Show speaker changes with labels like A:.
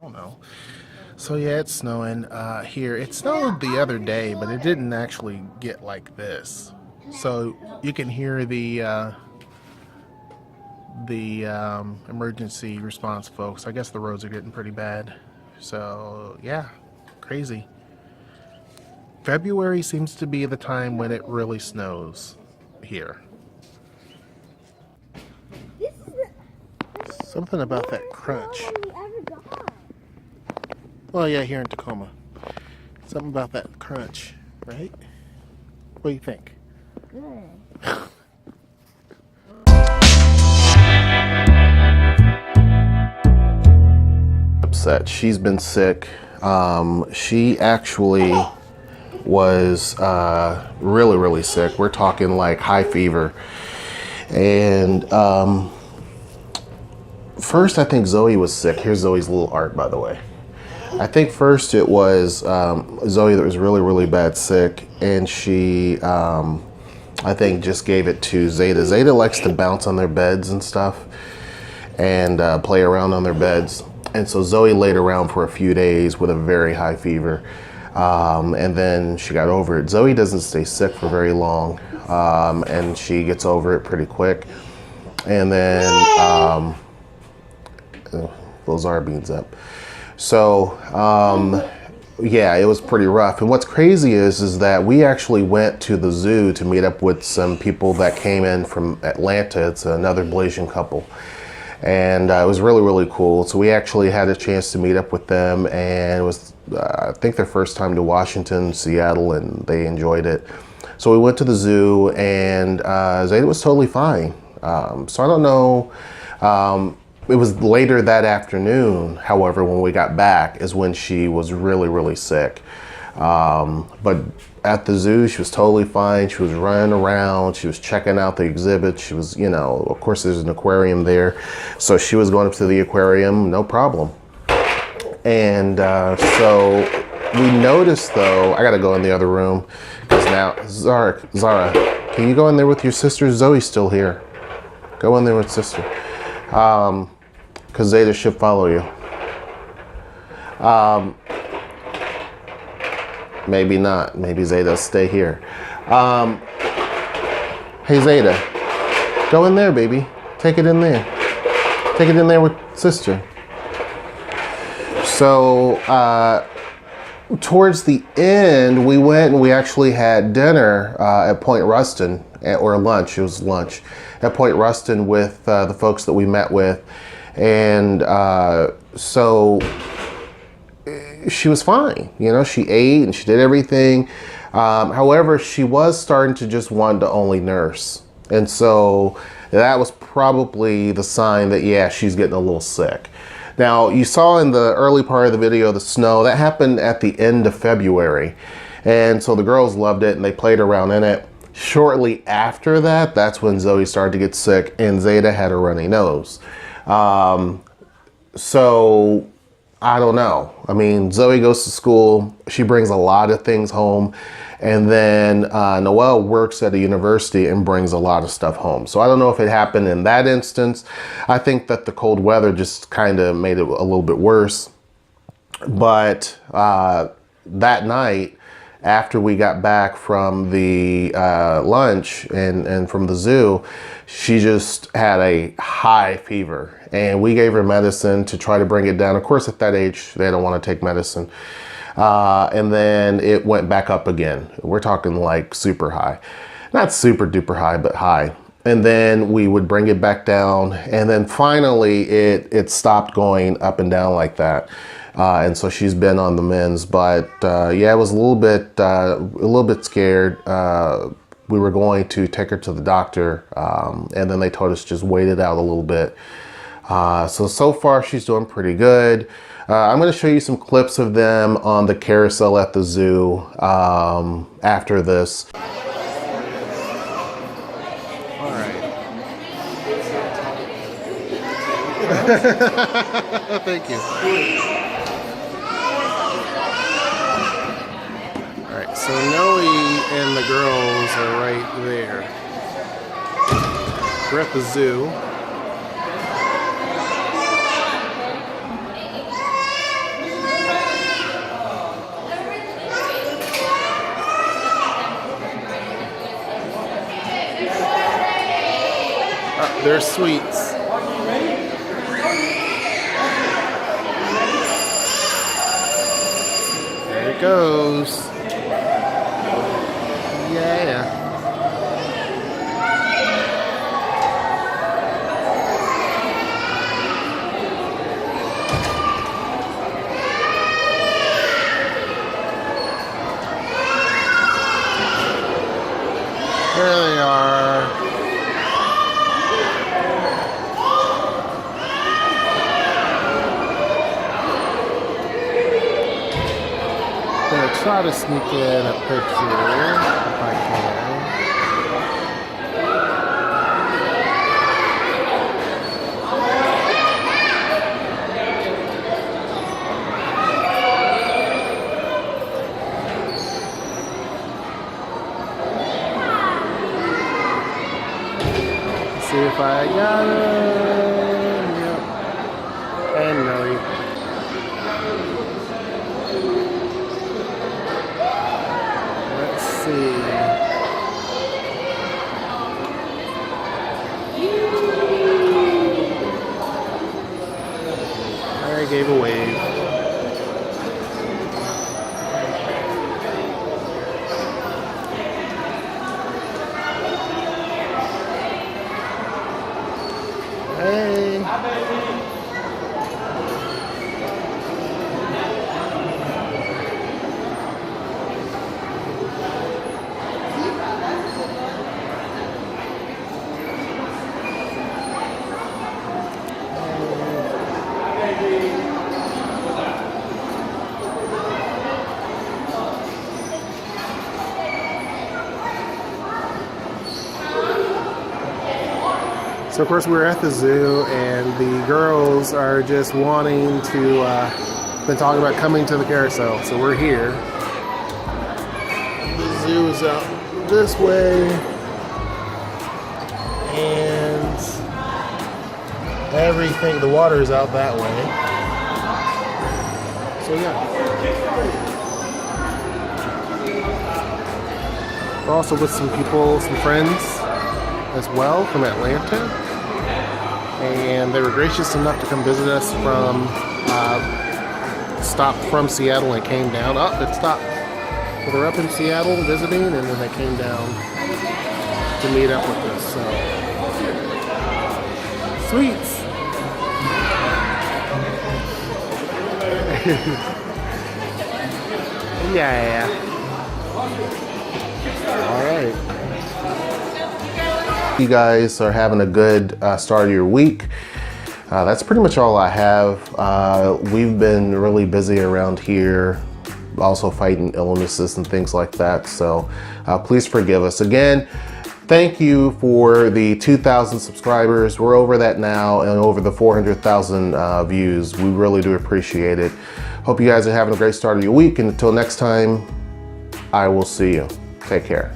A: don't know. So yeah, it's snowing here. It snowed the other day, but it didn't actually get like this. So you can hear the emergency response folks. I guess the roads are getting pretty bad. So yeah, crazy. February seems to be the time when it really snows here.
B: This is the
A: Something about that
B: worst
A: crunch.
B: snow we ever got.
A: Well, yeah, here in Tacoma. Something about that crunch, right? What do you think?
B: Good.
A: Upset. She's been sick. She actually was really, really sick. We're talking like high fever. And first, I think Zoe was sick. Here's Zoe's little art, by the way. I think first it was Zoe that was really, really bad sick. And she, I think, just gave it to Zayda. Zayda likes to bounce on their beds and stuff and play around on their beds. And so Zoe laid around for a few days with a very high fever. And then she got over it. Zoe doesn't stay sick for very long. And she gets over it pretty quick. And then those are beans up. So yeah, it was pretty rough. And what's crazy is that we actually went to the zoo to meet up with some people that came in from Atlanta. It's another Blasian couple. And it was really, really cool. So we actually had a chance to meet up with them, and it was, I think, their first time to Washington, Seattle, and they enjoyed it. So we went to the zoo, and Zayda was totally fine. So I don't know. It was later that afternoon, however, when we got back, is when she was really, really sick. But at the zoo, she was totally fine. She was running around. She was checking out the exhibits. She was, you know, of course, there's an aquarium there. So she was going up to the aquarium, no problem. And so we noticed, though, I got to go in the other room because now, Zara, can you go in there with your sister? Zoe's still here. Go in there with sister. Because Zayda should follow you. Maybe not. Maybe Zayda stay here. Hey Zayda, go in there, baby. Take it in there. Take it in there with sister. So towards the end, we went and we actually had dinner at Point Ruston, or lunch. It was lunch at Point Ruston with the folks that we met with, and so she was fine. You know, she ate and she did everything. However, she was starting to just want to only nurse. And so that was probably the sign that, yeah, she's getting a little sick. Now, you saw in the early part of the video, the snow, that happened at the end of February. And so the girls loved it and they played around in it. Shortly after that, that's when Zoe started to get sick and Zayda had a runny nose. So I don't know. I mean, Zoe goes to school. She brings a lot of things home. And then Noelle works at a university and brings a lot of stuff home. So I don't know if it happened in that instance. I think that the cold weather just kind of made it a little bit worse. But that night, after we got back from the lunch and from the zoo, she just had a high fever. And we gave her medicine to try to bring it down. Of course, at that age, they don't want to take medicine. And then it went back up again. We're talking like super high. Not super duper high, but high. And then we would bring it back down. And then finally, it stopped going up and down like that. And so she's been on the mends, but yeah, it was a little bit scared. We were going to take her to the doctor, and then they told us just wait it out a little bit. So far she's doing pretty good. I'm going to show you some clips of them on the carousel at the zoo after this. All right. Thank you. All right, so Noe and the girls are right there. We're at the zoo. They're sweets. There it goes. Yeah. There they are. Gonna try to sneak in a picture if I can. See if I got it. Yep. And Noelle. Let's see. I gave a wave. Hey. So of course we're at the zoo, and the girls are just wanting to, been talking about coming to the carousel. So we're here. The zoo is out this way, and everything, the water is out that way. So yeah. We're also with some people, some friends as well from Atlanta, and they were gracious enough to come visit us from, stopped from Seattle and came down. Oh, it stopped. So they're up in Seattle visiting, and then they came down to meet up with us. So, sweets. Yeah. All right. You guys are having a good start of your week. That's pretty much all I have. We've been really busy around here, also fighting illnesses and things like that. So please forgive us. Again, thank you for the 2,000 subscribers. We're over that now and over the 400,000 views. We really do appreciate it. Hope you guys are having a great start of your week. And until next time, I will see you. Take care.